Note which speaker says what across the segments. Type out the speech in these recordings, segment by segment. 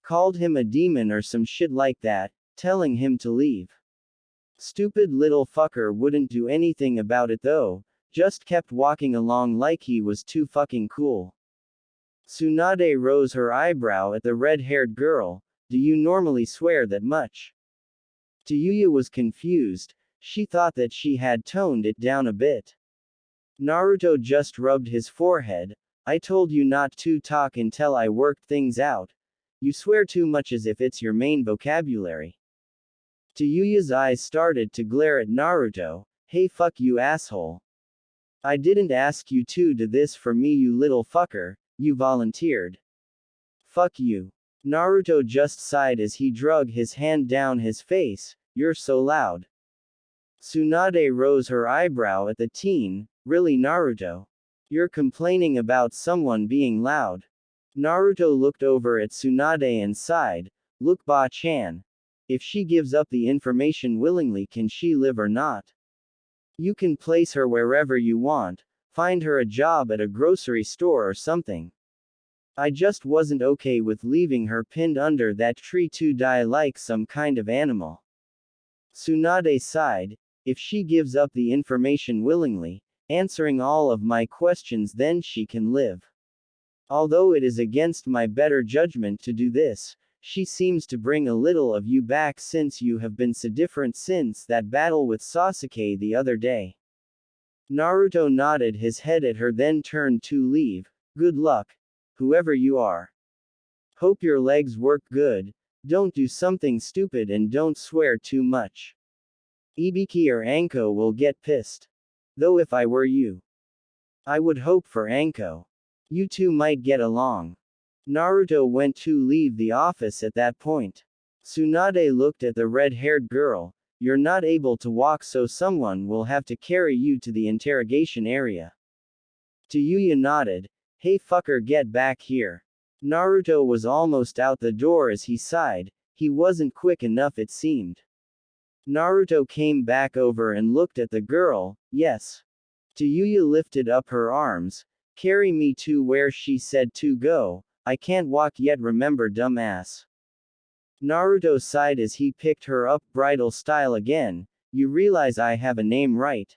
Speaker 1: Called him a demon or some shit like that, telling him to leave. Stupid little fucker wouldn't do anything about it though, just kept walking along like he was too fucking cool. Tsunade rose her eyebrow at the red-haired girl. Do you normally swear that much? Tayuya was confused. She thought that she had toned it down a bit. Naruto just rubbed his forehead. I told you not to talk until I worked things out. You swear too much as if it's your main vocabulary. Tayuya's eyes started to glare at Naruto. Hey fuck you asshole. I didn't ask you to do this for me you little fucker, you volunteered. Fuck you. Naruto just sighed as he drug his hand down his face. You're so loud. Tsunade rose her eyebrow at the teen. Really Naruto? You're complaining about someone being loud. Naruto looked over at Tsunade and sighed. Look Ba-chan. If she gives up the information willingly, can she live or not? You can place her wherever you want, find her a job at a grocery store or something. I just wasn't okay with leaving her pinned under that tree to die like some kind of animal. Tsunade sighed. If she gives up the information willingly, answering all of my questions, then she can live. Although it is against my better judgment to do this, she seems to bring a little of you back since you have been so different since that battle with Sasuke the other day. Naruto nodded his head at her, then turned to leave. Good luck, whoever you are. Hope your legs work good, don't do something stupid and don't swear too much. Ibiki or Anko will get pissed. Though if I were you, I would hope for Anko. You two might get along. Naruto went to leave the office at that point. Tsunade looked at the red-haired girl. You're not able to walk, so someone will have to carry you to the interrogation area. Tayuya nodded. Hey fucker, get back here. Naruto was almost out the door as he sighed. He wasn't quick enough it seemed. Naruto came back over and looked at the girl. Yes. Tayuya lifted up her arms. Carry me to where she said to go. I can't walk yet, remember dumbass. Naruto sighed as he picked her up bridal style again. You realize I have a name, right?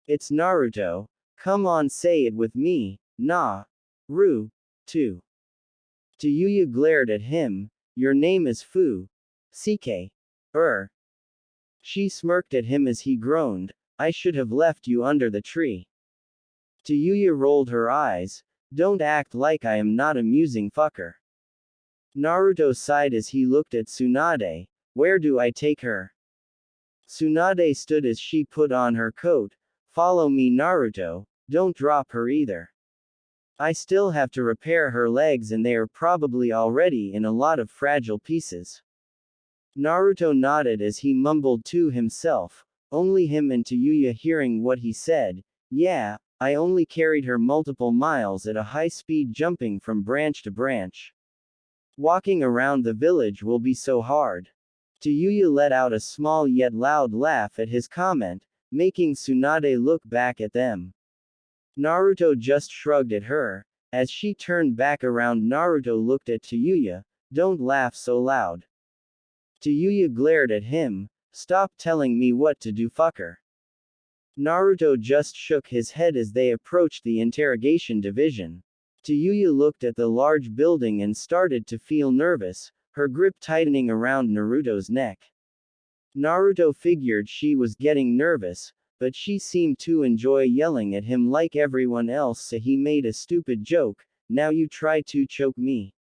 Speaker 1: It's Naruto. Come on, say it with me. Ru-to. Tayuya glared at him. Your name is Fu. CK. She smirked at him as he groaned. I should have left you under the tree. Tayuya rolled her eyes. Don't act like I am not amusing fucker. Naruto sighed as he looked at Tsunade. Where do I take her? Tsunade stood as she put on her coat. Follow me Naruto, don't drop her either. I still have to repair her legs and they are probably already in a lot of fragile pieces. Naruto nodded as he mumbled to himself, only him and Tayuya hearing what he said. Yeah, I only carried her multiple miles at a high speed, jumping from branch to branch. Walking around the village will be so hard. Tayuya let out a small yet loud laugh at his comment, making Tsunade look back at them. Naruto just shrugged at her. As she turned back around, Naruto looked at Tayuya. Don't laugh so loud. Tayuya glared at him. Stop telling me what to do fucker. Naruto just shook his head as they approached the interrogation division. Tayuya looked at the large building and started to feel nervous, her grip tightening around Naruto's neck. Naruto figured she was getting nervous, but she seemed to enjoy yelling at him like everyone else, so he made a stupid joke. Now you try to choke me.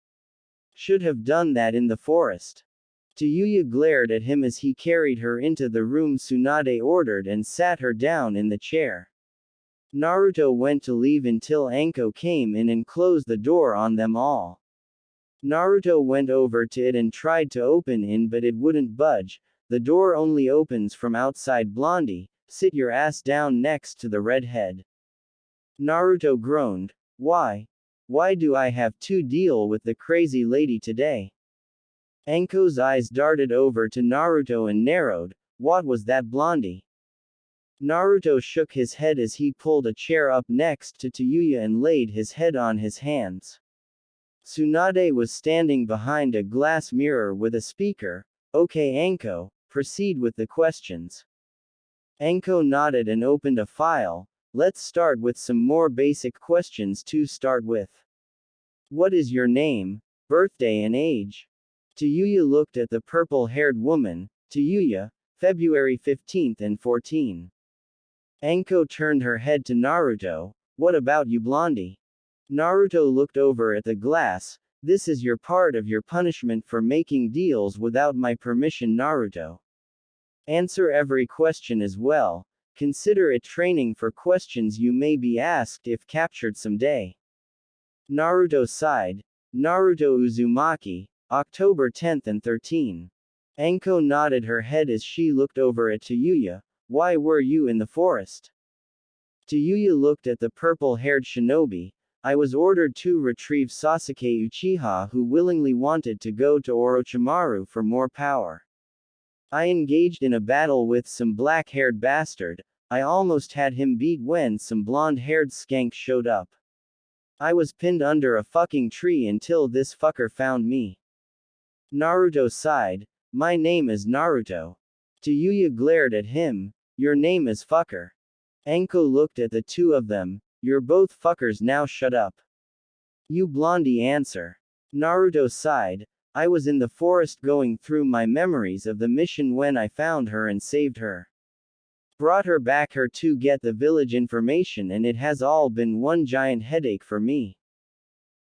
Speaker 1: Should have done that in the forest. Tayuya glared at him as he carried her into the room Tsunade ordered and sat her down in the chair. Naruto went to leave until Anko came in and closed the door on them all. Naruto went over to it and tried to open it, but it wouldn't budge. The door only opens from outside. Blondie, sit your ass down next to the redhead. Naruto groaned. Why? Why do I have to deal with the crazy lady today? Anko's eyes darted over to Naruto and narrowed. What was that, Blondie? Naruto shook his head as he pulled a chair up next to Tayuya and laid his head on his hands. Tsunade was standing behind a glass mirror with a speaker. Okay Anko, proceed with the questions. Anko nodded and opened a file. Let's start with some more basic questions to start with. What is your name, birthday and age? Tayuya looked at the purple-haired woman. Tayuya, February 15th and 14. Anko turned her head to Naruto. What about you Blondie? Naruto looked over at the glass. This is your part of your punishment for making deals without my permission Naruto. Answer every question as well. Consider it training for questions you may be asked if captured someday. Naruto sighed. Naruto Uzumaki, October 10th and 13. Anko nodded her head as she looked over at Tayuya. Why were you in the forest? Tayuya looked at the purple-haired shinobi. I was ordered to retrieve Sasuke Uchiha who willingly wanted to go to Orochimaru for more power. I engaged in a battle with some black-haired bastard. I almost had him beat when some blonde-haired skank showed up. I was pinned under a fucking tree until this fucker found me. Naruto sighed. My name is Naruto. Tayuya glared at him. Your name is fucker. Anko looked at the two of them. You're both fuckers now shut up. You Blondie answer. Naruto sighed. I was in the forest going through my memories of the mission when I found her and saved her. Brought her back here to get the village information and it has all been one giant headache for me.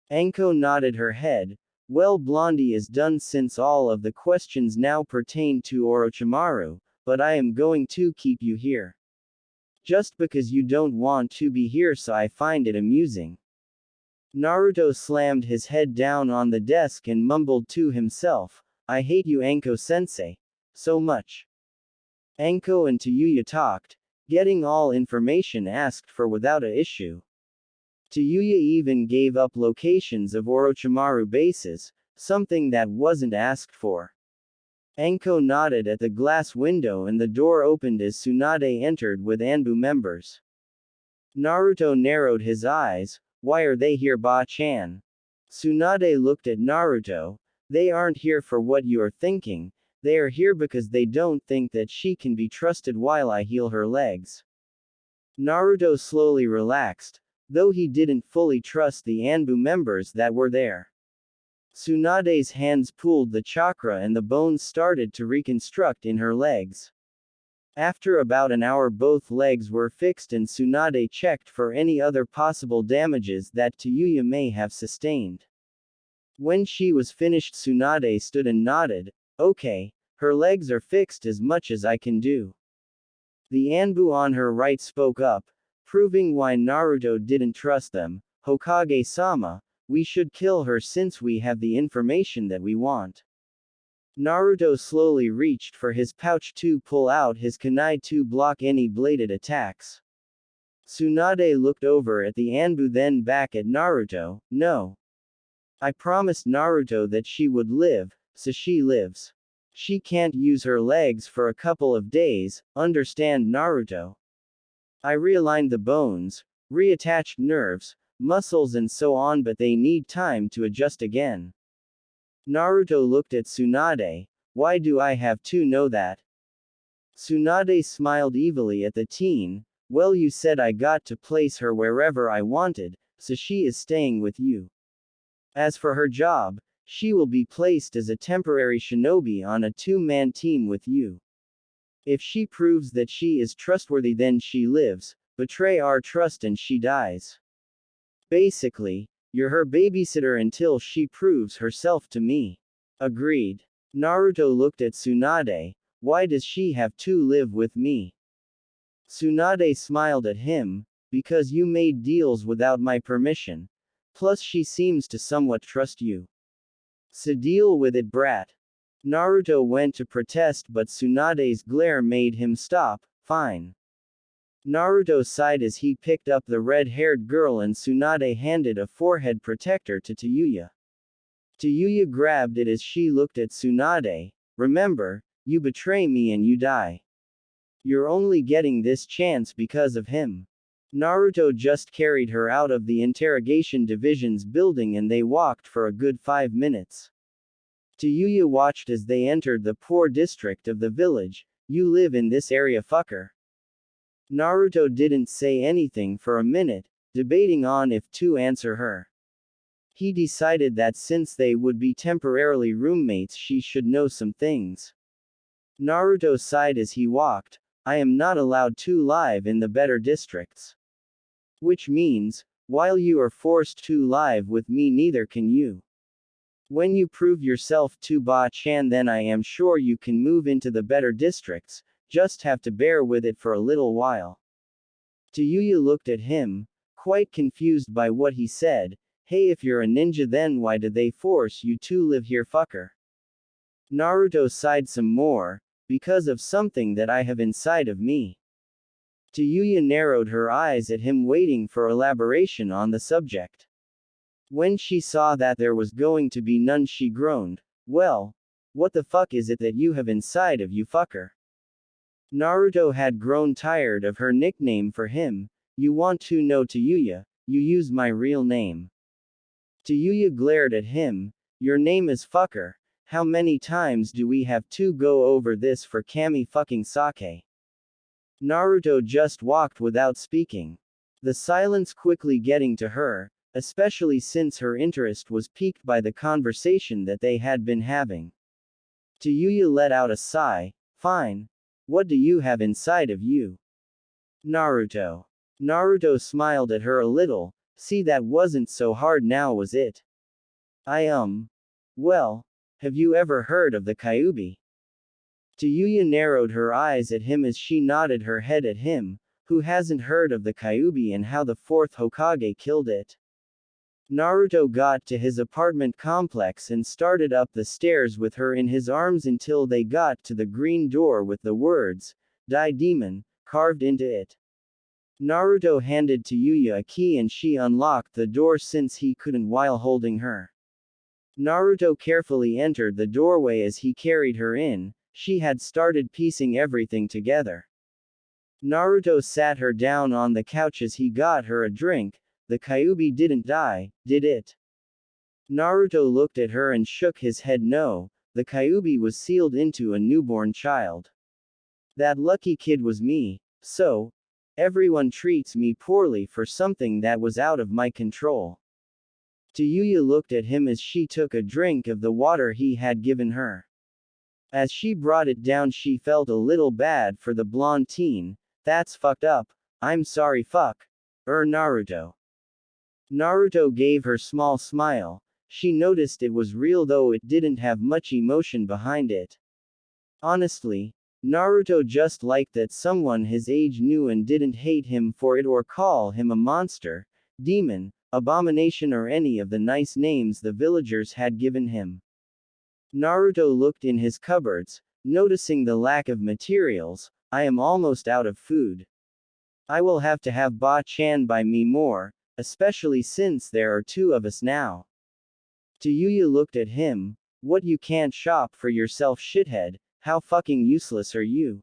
Speaker 1: Anko nodded her head. Well Blondie is done since all of the questions now pertain to Orochimaru, but I am going to keep you here. Just because you don't want to be here so I find it amusing. Naruto slammed his head down on the desk and mumbled to himself, I hate you Anko-sensei. So much. Anko and Tayuya talked, getting all information asked for without a issue. Tayuya even gave up locations of Orochimaru bases, something that wasn't asked for. Anko nodded at the glass window and the door opened as Tsunade entered with Anbu members. Naruto narrowed his eyes. Why are they here Ba-chan? Tsunade looked at Naruto. They aren't here for what you are thinking. They are here because they don't think that she can be trusted while I heal her legs. Naruto slowly relaxed, though he didn't fully trust the Anbu members that were there. Tsunade's hands pulled the chakra and the bones started to reconstruct in her legs. After about an hour both legs were fixed and Tsunade checked for any other possible damages that Tayuya may have sustained. When she was finished Tsunade stood and nodded. Okay, her legs are fixed as much as I can do. The Anbu on her right spoke up, proving why Naruto didn't trust them. Hokage-sama, we should kill her since we have the information that we want. Naruto slowly reached for his pouch to pull out his kunai to block any bladed attacks. Tsunade looked over at the Anbu then back at Naruto. No. I promised Naruto that she would live, so she lives. She can't use her legs for a couple of days, understand Naruto? I realigned the bones, reattached nerves, muscles and so on but they need time to adjust again. Naruto looked at Tsunade. Why do I have to know that? Tsunade smiled evilly at the teen. Well you said I got to place her wherever I wanted, so she is staying with you. As for her job, she will be placed as a temporary shinobi on a two-man team with you. If she proves that she is trustworthy then she lives, betray our trust and she dies. Basically, you're her babysitter until she proves herself to me. Agreed. Naruto looked at Tsunade. Why does she have to live with me? Tsunade smiled at him. Because you made deals without my permission. Plus she seems to somewhat trust you. So deal with it brat. Naruto went to protest but Tsunade's glare made him stop. Fine. Naruto sighed as he picked up the red-haired girl and Tsunade handed a forehead protector to Tayuya. Tayuya grabbed it as she looked at Tsunade. Remember, you betray me and you die. You're only getting this chance because of him. Naruto just carried her out of the interrogation division's building and they walked for a good 5 minutes. Tayuya watched as they entered the poor district of the village. You live in this area, fucker. Naruto didn't say anything for a minute, debating on if to answer her. He decided that since they would be temporarily roommates, she should know some things. Naruto sighed as he walked. I am not allowed to live in the better districts. Which means, while you are forced to live with me, neither can you. When you prove yourself to Ba-chan, then I am sure you can move into the better districts, just have to bear with it for a little while. Tayuya looked at him, quite confused by what he said. Hey, if you're a ninja, then why did they force you to live here, fucker? Naruto sighed some more. Because of something that I have inside of me. Tayuya narrowed her eyes at him, waiting for elaboration on the subject. When she saw that there was going to be none, she groaned. Well, what the fuck is it that you have inside of you, fucker? Naruto had grown tired of her nickname for him. You want to know, Tayuya? You use my real name. Tayuya glared at him. Your name is fucker. How many times do we have to go over this for Kami fucking Sake? Naruto just walked without speaking. The silence quickly getting to her, especially since her interest was piqued by the conversation that they had been having. Tayuya let out a sigh. Fine. What do you have inside of you? Naruto. Naruto smiled at her a little. See, that wasn't so hard now, was it? Well, have you ever heard of the Kyuubi? Tayuya narrowed her eyes at him as she nodded her head at him. Who hasn't heard of the Kyuubi and how the fourth Hokage killed it? Naruto got to his apartment complex and started up the stairs with her in his arms until they got to the green door with the words, Die Demon, carved into it. Naruto handed Tayuya a key and she unlocked the door since he couldn't while holding her. Naruto carefully entered the doorway as he carried her in. She had started piecing everything together. Naruto sat her down on the couch as he got her a drink. The Kyuubi didn't die, did it? Naruto looked at her and shook his head. No, the Kyuubi was sealed into a newborn child. That lucky kid was me, so everyone treats me poorly for something that was out of my control. Tayuya looked at him as she took a drink of the water he had given her. As she brought it down, she felt a little bad for the blonde teen. That's fucked up. I'm sorry, fuck. Naruto. Naruto gave her small smile. She noticed it was real, though it didn't have much emotion behind it. Honestly, Naruto just liked that someone his age knew and didn't hate him for it or call him a monster, demon, abomination, or any of the nice names the villagers had given him. Naruto looked in his cupboards, noticing the lack of materials. I am almost out of food. I will have to have Ba-chan buy me more, especially since there are two of us now. Tayuya looked at him. What, you can't shop for yourself, shithead? How fucking useless are you?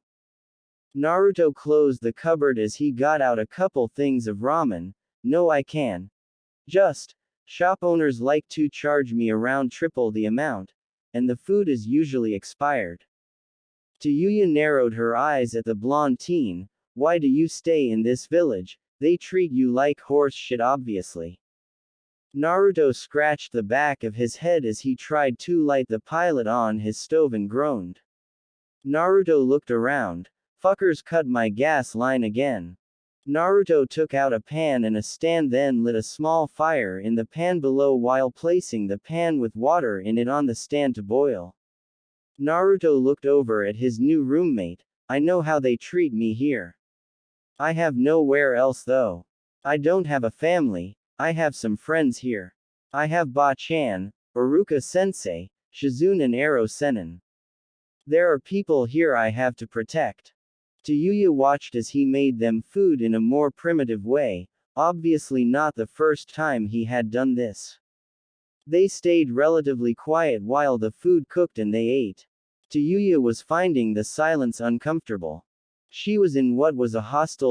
Speaker 1: Naruto closed the cupboard as he got out a couple things of ramen. No, I can. Just, shop owners like to charge me around triple the amount, and the food is usually expired. Tayuya narrowed her eyes at the blonde teen. Why do you stay in this village? They treat you like horse shit, obviously. Naruto scratched the back of his head as he tried to light the pilot on his stove and groaned. Naruto looked around. Fuckers cut my gas line again. Naruto took out a pan and a stand, then lit a small fire in the pan below while placing the pan with water in it on the stand to boil. Naruto looked over at his new roommate. I know how they treat me here. I have nowhere else though. I don't have a family. I have some friends here. I have Ba-chan, Iruka-sensei, Shizune, and Ero-sennin. There are people here I have to protect. Tayuya watched as he made them food in a more primitive way, obviously not the first time he had done this. They stayed relatively quiet while the food cooked and they ate. Tayuya was finding the silence uncomfortable. She was in what was a hostile